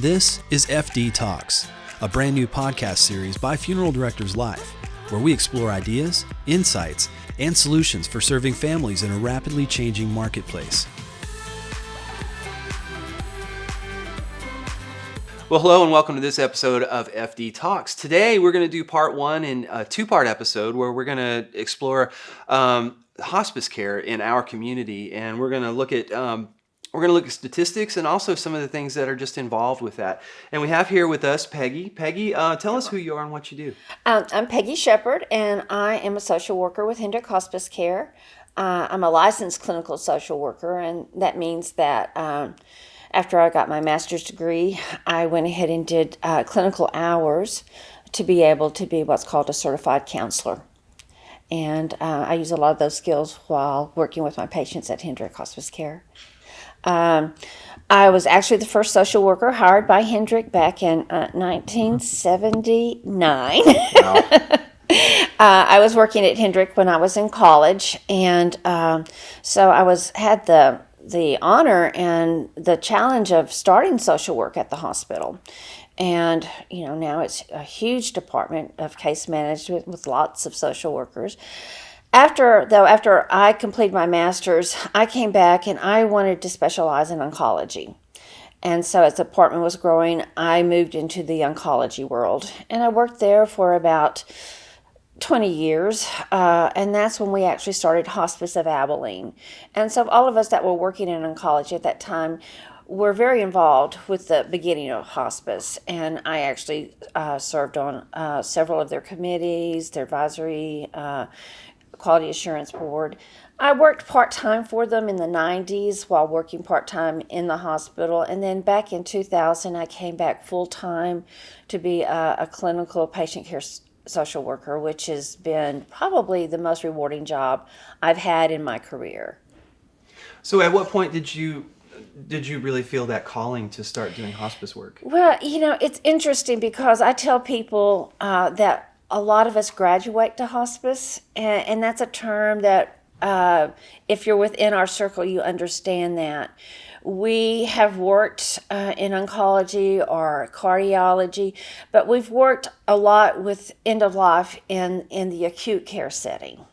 This is FD Talks, a brand new podcast series by Funeral Directors Life, where we explore ideas, insights, and solutions for serving families in a rapidly changing marketplace. Well, hello and welcome to this episode of FD Talks. Today we're going to do part one in a two-part episode where we're going to explore hospice care in our community, and we're going to look at statistics and also some of the things that are just involved with that. And we have here with us Peggy. Peggy, tell us who you are and what you do. I'm Peggy Shepard, and I am a social worker with Hendrick Hospice Care. I'm a licensed clinical social worker, and that means that after I got my master's degree, I went ahead and did clinical hours to be able to be what's called a certified counselor. And I use a lot of those skills while working with my patients at Hendrick Hospice Care. I was actually the first social worker hired by Hendrick back in 1979. Wow. I was working at Hendrick when I was in college, and so I had the honor and the challenge of starting social work at the hospital. And, now it's a huge department of case management with lots of social workers. After I completed my master's, I came back and I wanted to specialize in oncology. And so as the department was growing, I moved into the oncology world. And I worked there for about 20 years, and that's when we actually started Hospice of Abilene. And so all of us that were working in oncology at that time were very involved with the beginning of hospice, and I actually served on several of their committees, their advisory, quality assurance board. I worked part-time for them in the 90s while working part-time in the hospital, and then back in 2000 I came back full-time to be a clinical patient care social worker, which has been probably the most rewarding job I've had in my career. So at what point did you really feel that calling to start doing hospice work? Well, it's interesting because I tell people that a lot of us graduate to hospice, and that's a term that if you're within our circle, you understand that. We have worked in oncology or cardiology, but we've worked a lot with end of life in the acute care setting.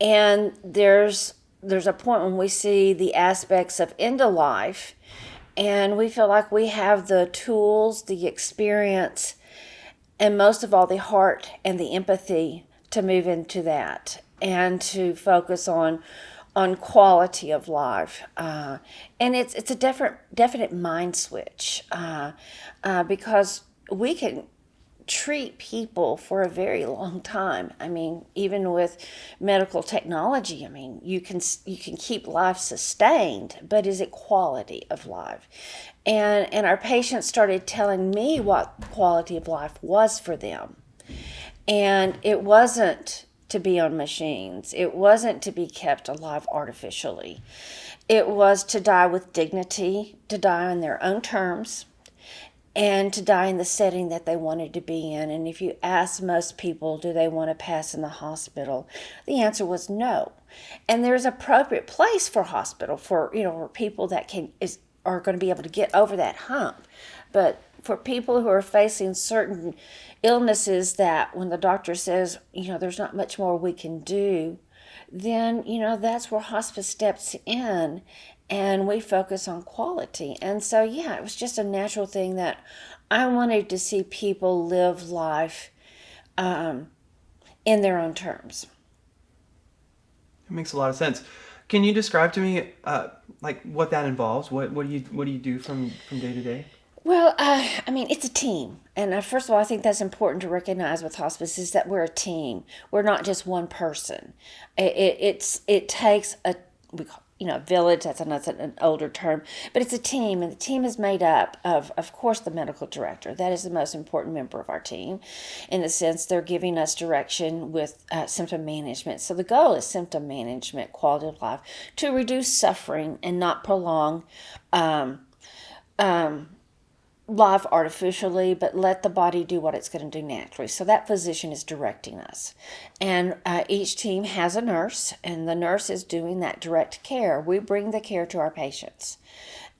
And there's a point when we see the aspects of end of life, and we feel like we have the tools, the experience, and most of all, the heart and the empathy to move into that and to focus on quality of life. And it's a definite mind switch because we can treat people for a very long time. I mean, even with medical technology, you can keep life sustained, but is it quality of life? And our patients started telling me what quality of life was for them. And it wasn't to be on machines. It wasn't to be kept alive artificially. It was to die with dignity, to die on their own terms, and to die in the setting that they wanted to be in. And if you ask most people, do they want to pass in the hospital? The answer was no. And there's appropriate place for hospital for people that are going to be able to get over that hump. But for people who are facing certain illnesses that when the doctor says, there's not much more we can do, then, that's where hospice steps in and we focus on quality. And so, it was just a natural thing that I wanted to see people live life in their own terms. It makes a lot of sense. Can you describe to me what that involves? What do you do from day to day? Well, it's a team. And first of all, I think that's important to recognize with hospice is that we're a team. We're not just one person. It takes a village, that's an older term, but it's a team, and the team is made up of course, the medical director. That is the most important member of our team, in the sense they're giving us direction with symptom management. So the goal is symptom management, quality of life, to reduce suffering and not prolong life artificially, but let the body do what it's going to do naturally. So that physician is directing us. And each team has a nurse, and the nurse is doing that direct care. We bring the care to our patients.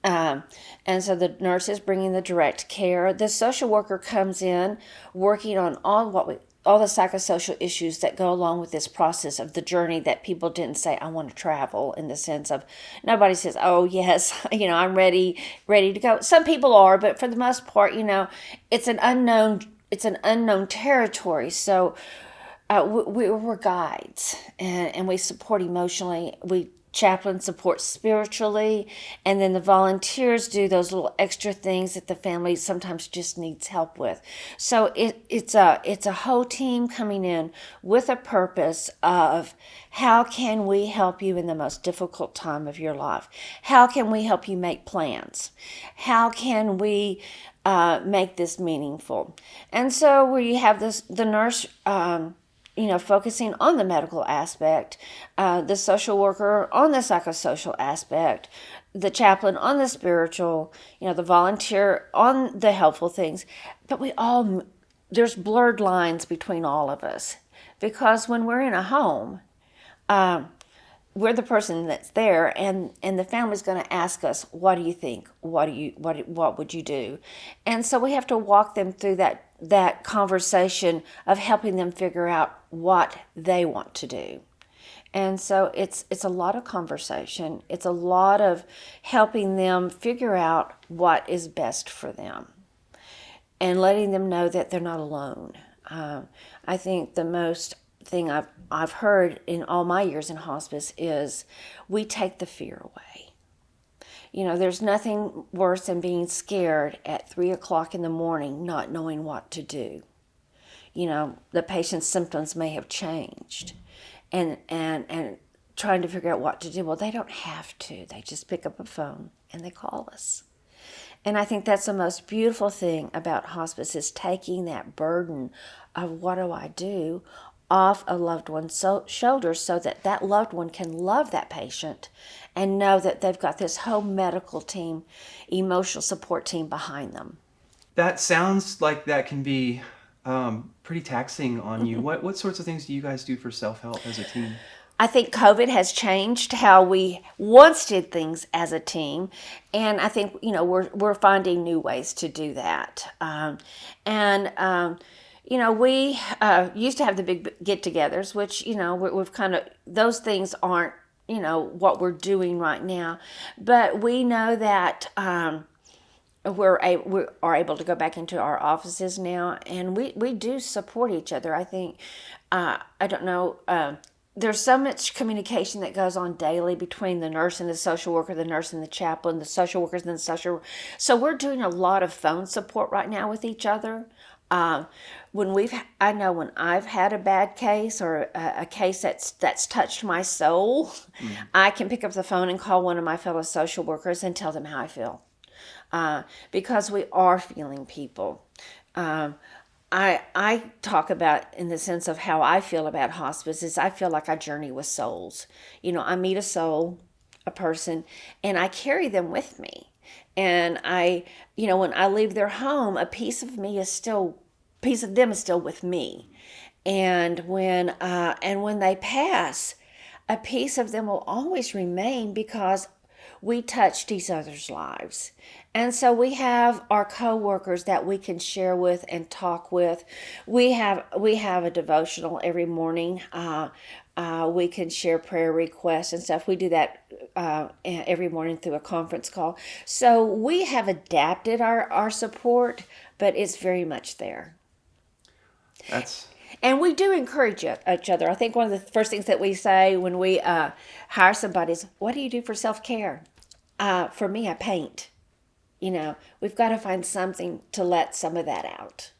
And so the nurse is bringing the direct care. The social worker comes in working on all the psychosocial issues that go along with this process of the journey that people didn't say, I want to travel, in the sense of nobody says, oh, yes, I'm ready to go. Some people are, but for the most part, it's an unknown territory. So we're guides, and we support emotionally. We chaplain support spiritually, and then the volunteers do those little extra things that the family sometimes just needs help with. So it's a whole team coming in with a purpose of, how can we help you in the most difficult time of your life? How can we help you make plans? How can we make this meaningful? And so we have the nurse focusing on the medical aspect, the social worker on the psychosocial aspect, the chaplain on the spiritual, the volunteer on the helpful things. But there's blurred lines between all of us, because when we're in a home, we're the person that's there, and the family's going to ask us, what do you think? What would you do? And so we have to walk them through that conversation of helping them figure out what they want to do. And so it's a lot of conversation. It's a lot of helping them figure out what is best for them, and letting them know that they're not alone. I think the most thing I've heard in all my years in hospice is, we take the fear away. There's nothing worse than being scared at 3:00 in the morning, not knowing what to do. The patient's symptoms may have changed, and trying to figure out what to do. Well, they don't have to. They just pick up a phone and they call us. And I think that's the most beautiful thing about hospice, is taking that burden of, what do I do, off a loved one's shoulders, so that loved one can love that patient and know that they've got this whole medical team, emotional support team behind them. That sounds like that can be pretty taxing on you. What sorts of things do you guys do for self-help as a team? I think COVID has changed how we once did things as a team, and I think we're finding new ways to do that. We used to have the big get-togethers, which we've kind of, those things aren't what we're doing right now, but we know that we are able to go back into our offices now, and we do support each other. I think I don't know. There's so much communication that goes on daily between the nurse and the social worker, the nurse and the chaplain, the social workers and the social. So we're doing a lot of phone support right now with each other. I know when I've had a bad case, or a case that's touched my soul, I can pick up the phone and call one of my fellow social workers and tell them how I feel, because we are feeling people. I talk about, in the sense of how I feel about hospice, is I feel like I journey with souls. I meet a soul, a person, and I carry them with me. And when I leave their home, a piece of them is still with me. And when they pass, a piece of them will always remain, because we touched each other's lives. And so we have our coworkers that we can share with and talk with. We have a devotional every morning. We can share prayer requests and stuff. We do that every morning through a conference call. So we have adapted our support, but it's very much there. And we do encourage each other. I think one of the first things that we say when we hire somebody is, what do you do for self-care? For me, I paint. We've got to find something to let some of that out.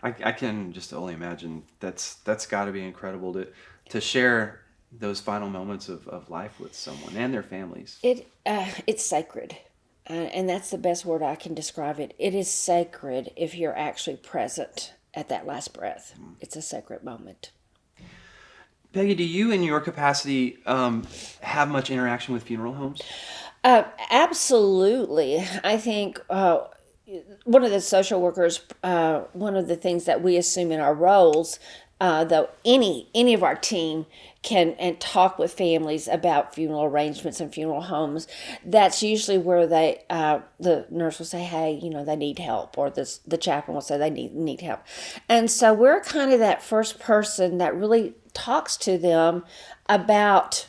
I can just only imagine that's got to be incredible to share those final moments of life with someone and their families. It's sacred, and that's the best word I can describe it. It is sacred if you're actually present at that last breath. It's a sacred moment. Peggy, do you, in your capacity, have much interaction with funeral homes? Absolutely. I think one of the social workers, one of the things that we assume in our roles though any of our team can and talk with families about funeral arrangements and funeral homes, that's usually where the nurse will say, hey, they need help, or the chaplain will say they need help. And so we're kind of that first person that really talks to them about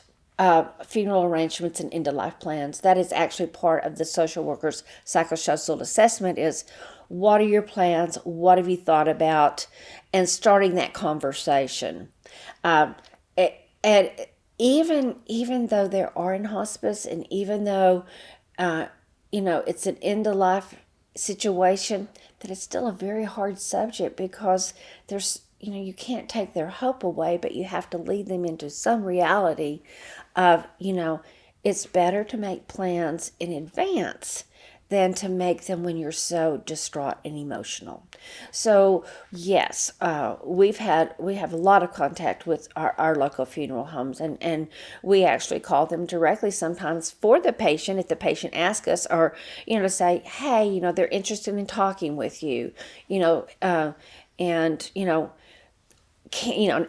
funeral arrangements and end-of-life plans. That is actually part of the social worker's psychosocial assessment is, what are your plans? What have you thought about? And starting that conversation. And even though they are in hospice, and even though, it's an end-of-life situation, that it's still a very hard subject, because you can't take their hope away, but you have to lead them into some reality of, it's better to make plans in advance than to make them when you're so distraught and emotional. So yes, we have a lot of contact with our local funeral homes, and we actually call them directly sometimes for the patient, if the patient asks us, or to say, hey, they're interested in talking with you, and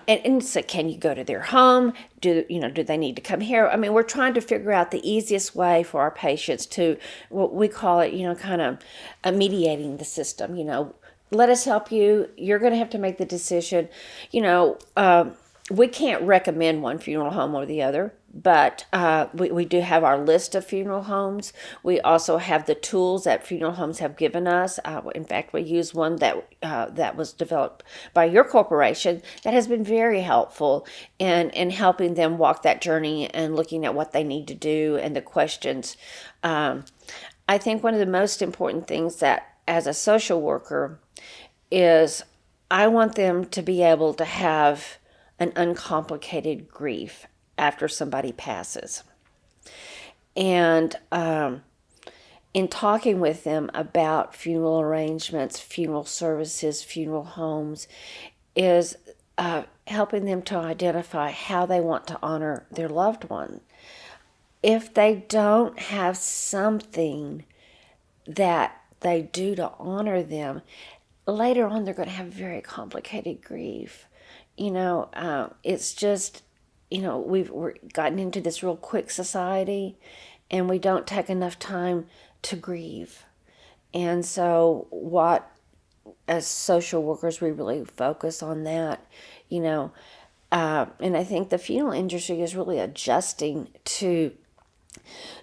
and so can you go to their home? Do they need to come here? I mean, we're trying to figure out the easiest way for our patients to, what we call it, kind of mediating the system. Let us help you. You're going to have to make the decision. We can't recommend one funeral home or the other, but we do have our list of funeral homes. We also have the tools that funeral homes have given us. In fact, we use one that was developed by your corporation that has been very helpful in helping them walk that journey and looking at what they need to do and the questions. I think one of the most important things that, as a social worker, is I want them to be able to have an uncomplicated grief after somebody passes. And in talking with them about funeral arrangements, funeral services, funeral homes, is helping them to identify how they want to honor their loved one. If they don't have something that they do to honor them, later on they're going to have very complicated grief. It's just, we're gotten into this real quick society, and we don't take enough time to grieve. And so as social workers, we really focus on that, and I think the funeral industry is really adjusting to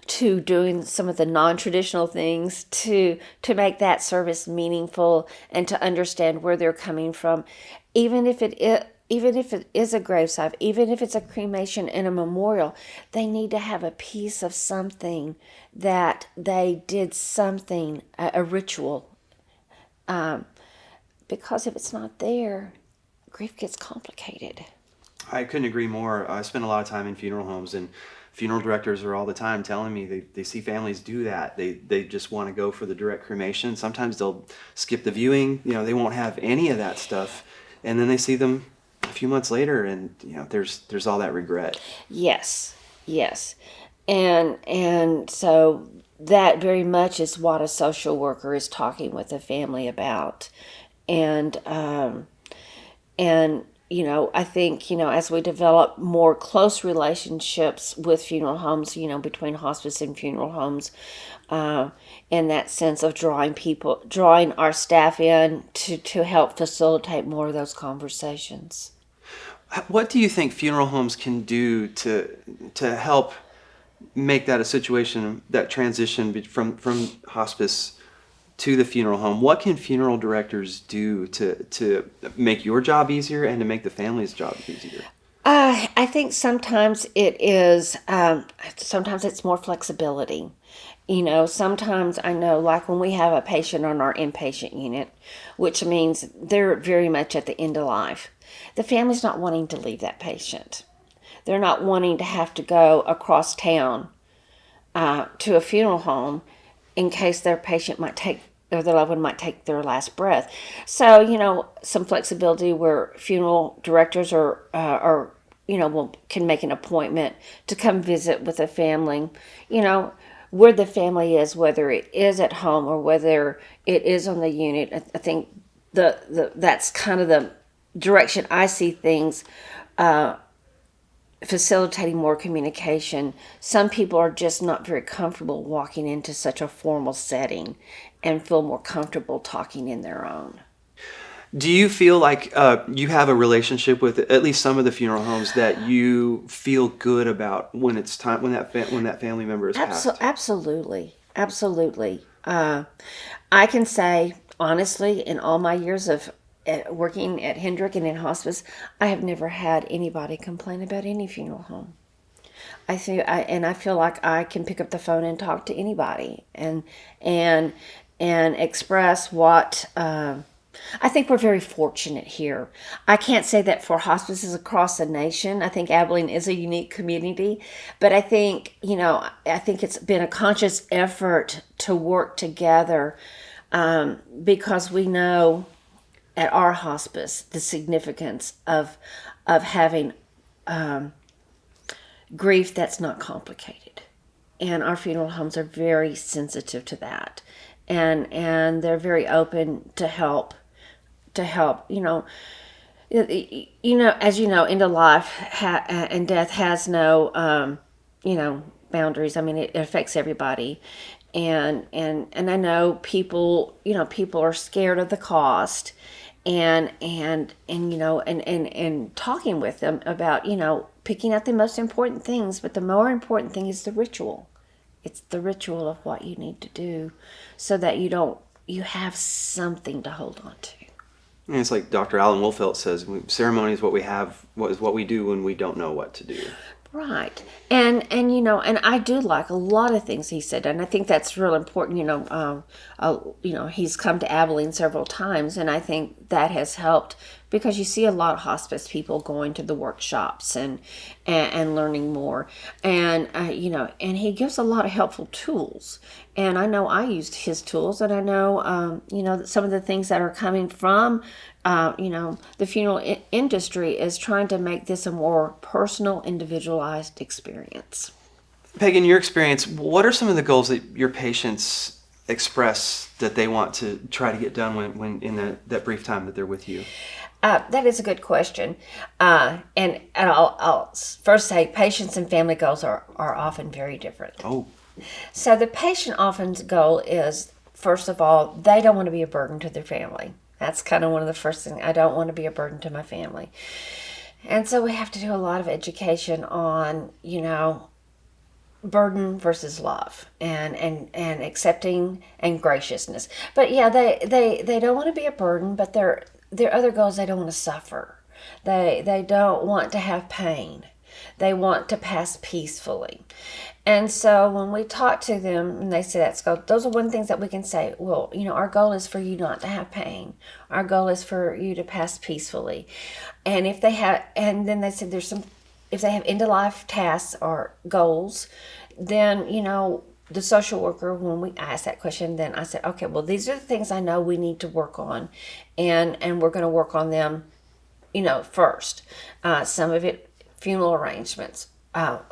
doing some of the non-traditional things to make that service meaningful, and to understand where they're coming from, even if it is a graveside, even if it's a cremation and a memorial. They need to have a piece of something that they did something, a ritual, because if it's not there, grief gets complicated. I couldn't agree more. I spend a lot of time in funeral homes, and funeral directors are all the time telling me they see families do that. They just want to go for the direct cremation. Sometimes they'll skip the viewing. They won't have any of that stuff, and then they see them a few months later, and there's all that regret. Yes, and so that very much is what a social worker is talking with a family about, and I think, as we develop more close relationships with funeral homes, between hospice and funeral homes, in that sense of drawing our staff in to help facilitate more of those conversations. What do you think funeral homes can do to help make that a situation, that transition from hospice to the funeral home? What can funeral directors do to make your job easier and to make the family's job easier? I think sometimes it is, sometimes it's more flexibility. Sometimes I know, like when we have a patient on our inpatient unit, which means they're very much at the end of life, the family's not wanting to leave that patient. They're not wanting to have to go across town to a funeral home in case their patient might take, or their loved one might take their last breath. So, some flexibility where funeral directors can make an appointment to come visit with a family, where the family is, whether it is at home or whether it is on the unit. I think that's kind of direction I see things, facilitating more communication. Some people are just not very comfortable walking into such a formal setting and feel more comfortable talking in their own. Do you feel like you have a relationship with at least some of the funeral homes that you feel good about when it's time, when that family member is passed? Absolutely. I can say honestly, in all my years of working at Hendrick and in hospice, I have never had anybody complain about any funeral home. I feel like I can pick up the phone and talk to anybody and express what. I think we're very fortunate here. I can't say that for hospices across the nation. I think Abilene is a unique community, but I think it's been a conscious effort to work together, because we know at our hospice the significance of having grief that's not complicated, and our funeral homes are very sensitive to that, and they're very open to help. As you know, end of life and death has no boundaries. I mean, it affects everybody, and I know people are scared of the cost, and talking with them about picking out the most important things, but the more important thing is the ritual. It's the ritual of what you need to do so that you have something to hold on to. And it's like Dr. Alan Wolfelt says, ceremony is what we do when we don't know what to do. Right. And I do like a lot of things he said, and I think that's real important. He's come to Abilene several times, and I think that has helped, because you see a lot of hospice people going to the workshops and learning more, and and he gives a lot of helpful tools. And I know I used his tools, and I know that some of the things that are coming from the funeral industry is trying to make this a more personal, individualized experience. Peg, in your experience, what are some of the goals that your patients express that they want to try to get done when in that brief time that they're with you? That is a good question. And I'll first say patients and family goals are often very different. Oh. So the patient often's goal is, first of all, they don't want to be a burden to their family. That's kind of one of the first things. I don't want to be a burden to my family. And so we have to do a lot of education on, burden versus love and accepting and graciousness. But yeah, they don't want to be a burden, but their other goals, they don't want to suffer. They don't want to have pain. They want to pass peacefully. And so when we talk to them and they say that's goal, those are one things that we can say, well, our goal is for you not to have pain. Our goal is for you to pass peacefully. And then they said if they have end of life tasks or goals, then, the social worker, when we asked that question, then I said, okay, well, these are the things I know we need to work on, and we're going to work on them, first. Some of it, funeral arrangements,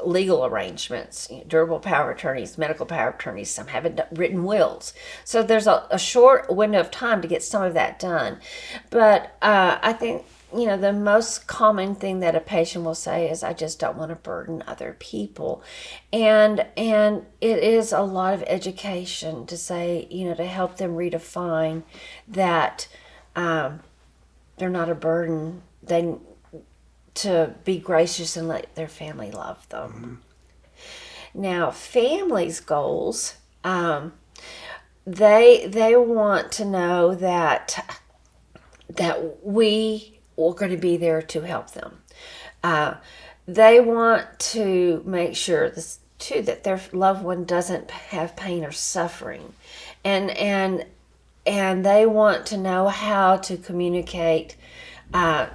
legal arrangements, durable power of attorneys, medical power of attorneys. Some haven't written wills. So there's a short window of time to get some of that done. But I think, the most common thing that a patient will say is, I just don't want to burden other people. And it is a lot of education to say, to help them redefine that they're not a burden. To be gracious and let their family love them. Mm-hmm. Now, families' goals, they want to know that we are going to be there to help them. They want to make sure that their loved one doesn't have pain or suffering, and they want to know how to communicate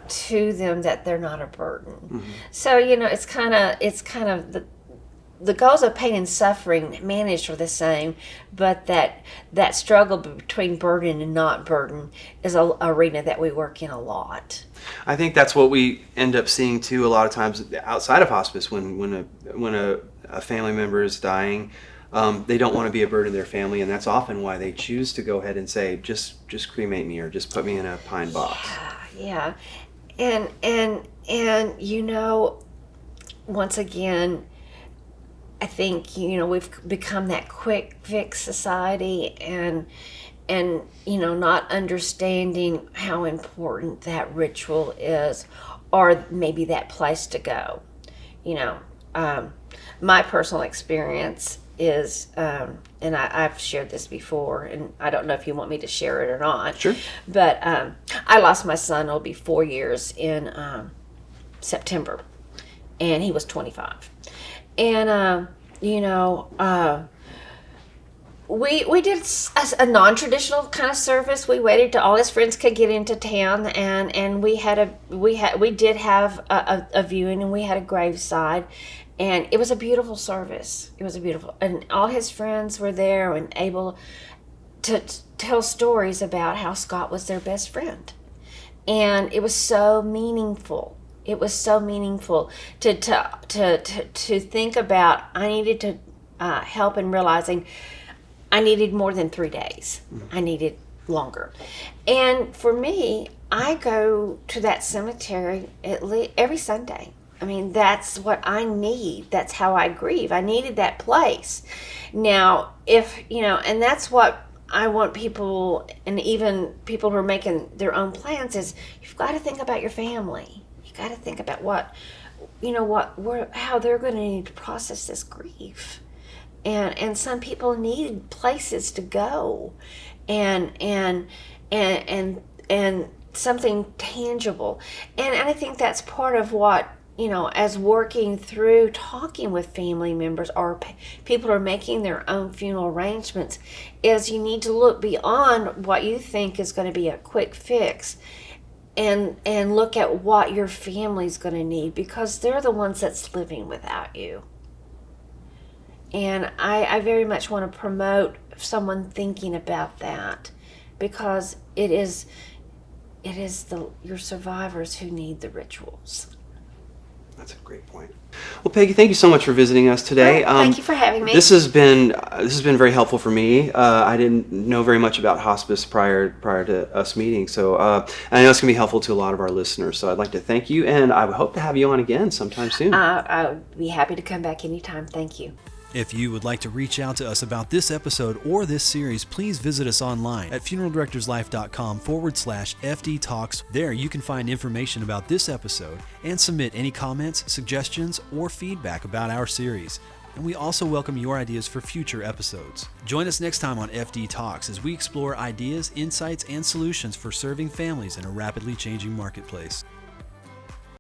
to them that they're not a burden. Mm-hmm. So it's kind of the goals of pain and suffering managed are the same, but that struggle between burden and not burden is an arena that we work in a lot. I think that's what we end up seeing too a lot of times outside of hospice when a family member is dying. They don't want to be a burden to their family, and that's often why they choose to go ahead and say, just cremate me or just put me in a pine box. Yeah. And once again, I think we've become that quick fix society, and not understanding how important that ritual is, or maybe that place to go. My personal experience is, and I've shared this before, and I don't know if you want me to share it or not. Sure. But I lost my son. It'll be 4 years in September, and he was 25. And we did a non-traditional kind of service. We waited till all his friends could get into town, and we did have a viewing, and we had a graveside, and it was a beautiful service. It was and all his friends were there and able to tell stories about how Scott was their best friend, and it was so meaningful. It was so meaningful to think about. I needed to help in realizing I needed more than 3 days. I needed longer. And for me, I go to that cemetery every Sunday. I mean, that's what I need. That's how I grieve. I needed that place. Now, and that's what I want people, and even people who are making their own plans, is you've got to think about your family. You got to think about how they're going to need to process this grief. And some people need places to go, and something tangible. And I think that's part of what, as working through talking with family members or people who are making their own funeral arrangements, is you need to look beyond what you think is going to be a quick fix, and look at what your family's going to need, because they're the ones that's living without you. And I very much want to promote someone thinking about that, because it is your survivors who need the rituals. That's a great point. Well, Peggy, thank you so much for visiting us today. Thank you for having me. This has been very helpful for me. I didn't know very much about hospice prior to us meeting, so I know it's going to be helpful to a lot of our listeners. So I'd like to thank you, and I hope to have you on again sometime soon. I would be happy to come back anytime. Thank you. If you would like to reach out to us about this episode or this series, please visit us online at funeraldirectorslife.com/FD Talks. There you can find information about this episode and submit any comments, suggestions, or feedback about our series. And we also welcome your ideas for future episodes. Join us next time on FD Talks as we explore ideas, insights, and solutions for serving families in a rapidly changing marketplace.